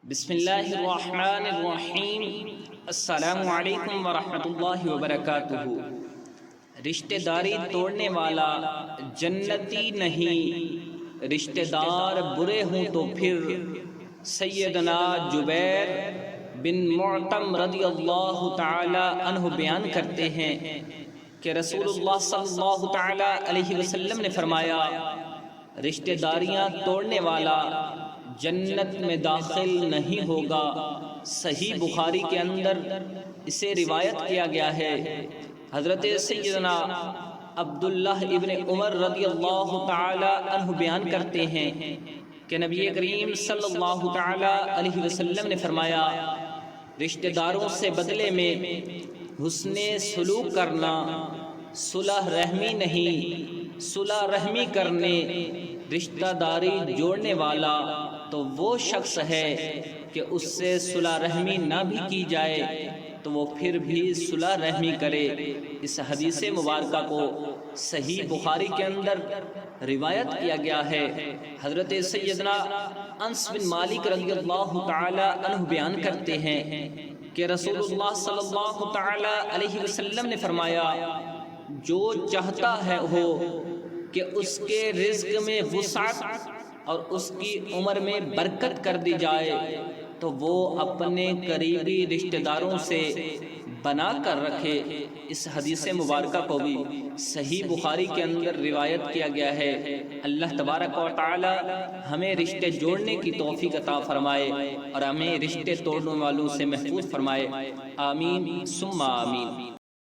بسم اللہ الرحمن الرحیم۔ السلام علیکم ورحمۃ اللہ وبرکاتہ۔ رشتہ داری توڑنے والا جنتی نہیں، رشتہ دار برے ہوں تو پھر۔ سیدنا جبیر بن معتم رضی اللہ تعالی عنہ بیان کرتے ہیں کہ رسول اللہ صلی اللہ تعالی علیہ وسلم نے فرمایا، رشتہ داریاں توڑنے والا جنت میں داخل نہیں ہوگا۔ صحیح بخاری کے اندر اسے روایت کیا گیا ہے۔ حضرت سیدنا عبداللہ ابن عمر رضی اللہ تعالی عنہ بیان کرتے ہیں کہ نبی کریم صلی اللہ تعالی علیہ وسلم نے فرمایا، رشتہ داروں سے بدلے میں حسن سلوک کرنا صلح رحمی نہیں، صلح رحمی کرنے رشتہ داری جوڑنے والا تو وہ شخص ہے کہ اس سے صلح رحمی نہ بھی کی جائے تو وہ پھر بھی صلح رحمی کرے۔ اس حدیث مبارکہ کو صحیح بخاری کے اندر روایت کیا گیا ہے۔ حضرت سیدنا انس بن مالک رضی اللہ تعالی عنہ بیان کرتے ہیں کہ رسول اللہ صلی اللہ تعالی علیہ وسلم نے فرمایا، جو چاہتا ہے ہو کہ اس کے رزق میں وسعت اور اس کی عمر میں برکت کر دی جائے تو وہ اپنے قریبی رشتہ داروں سے بنا کر رکھے۔ اس حدیث مبارکہ کو بھی صحیح بخاری کے اندر روایت کیا گیا ہے۔ اللہ تبارک و تعالی ہمیں رشتے جوڑنے کی توفیق عطا فرمائے اور ہمیں رشتے توڑنے والوں سے محفوظ فرمائے۔ آمین ثم آمین۔